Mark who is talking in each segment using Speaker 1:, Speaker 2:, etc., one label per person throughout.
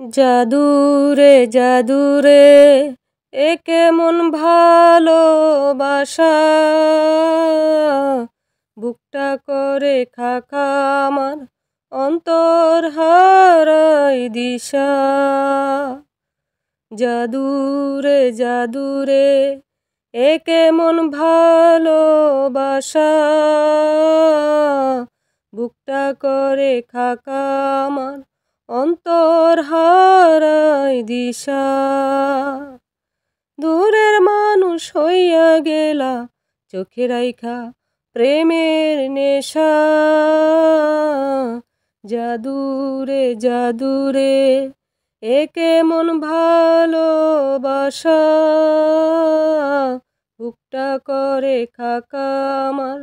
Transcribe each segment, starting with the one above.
Speaker 1: জাদুরে জাদুরে এ কেমন ভালোবাসা, বুকটা করে খাকা আমার অন্তর হারাই দিশা। জাদুরে জাদুরে এ কেমন ভালোবাসা, বুকটা করে খাকা আমার অন্তর হারাই দিশা। দূরের মানুষ হইয়া গেলা চোখে রাইখা প্রেমের নেশা। জাদুরে জাদুরে এ কেমন ভালোবাসা, বুকটা করে খাকা আমার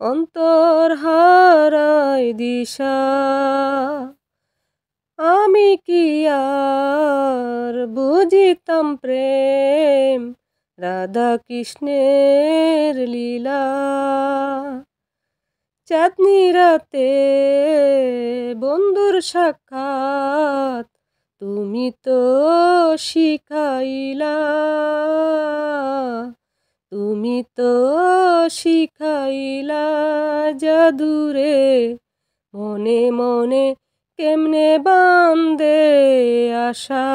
Speaker 1: অন্তর হারাই দিশা। আমি কি আর বুঝিতাম প্রেম, রাধা কৃষ্ণের লীলা। চাঁদনি রাতে বন্ধুর সাক্ষাৎ তুমি তো শিখাইলা, তুমি তো শিখাইলা। জাদুরে মনে মনে কেমনে বান্দে আশা।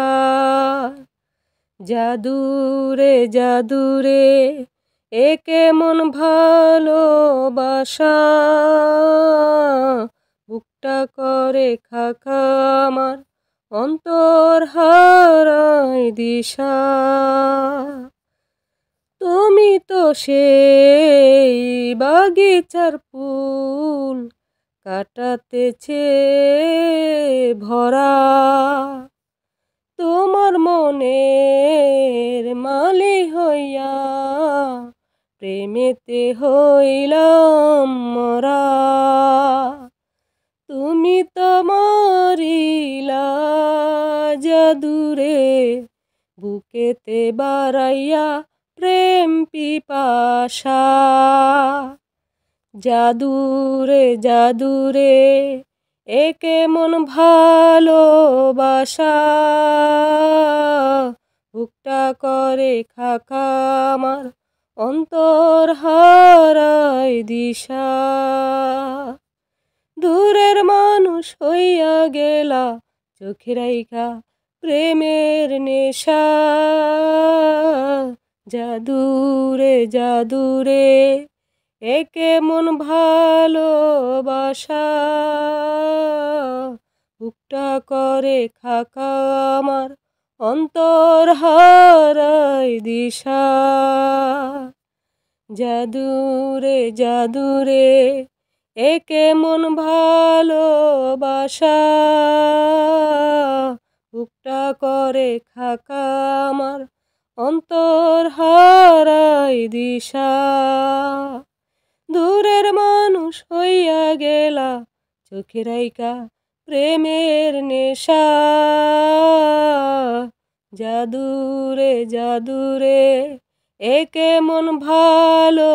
Speaker 1: জাদুরে জাদুরে এ কেমন ভালোবাসা, বুকটা করে খাকা আমার অন্তর হারাই দিশা। তুমি তো সেই বাগিচার ফুল কাটাতেছে ভরা, তোমার মনের মালি হইয়া প্রেমেতে হইলাম মরা। তুমি তো মারিলা জাদুরে বুকেতে বাড়াইয়া প্রেম পিপাসা। জাদুরে জাদুরে এ কেমন ভালোবাসা, বুকটা করে খাকা আমার অন্তর হারাই দিশা। দূরের মানুষ হইয়া গেলা চোখে রাইখা প্রেমের নেশা। জাদুরে জাদুরে এ কেমন ভালোবাসা, বুকটা করে খাকা আমার অন্তর হারাই দিশা। জাদুরে জাদুরে এ কেমন ভালোবাসা, বুকটা করে খাকা আমার অন্তর হারাই দিশা। দূরের মানুষ হইয়া গেলা চোখে রাইখা প্রেমের নেশা। জাদুরে জাদুরে এ কেমন ভালো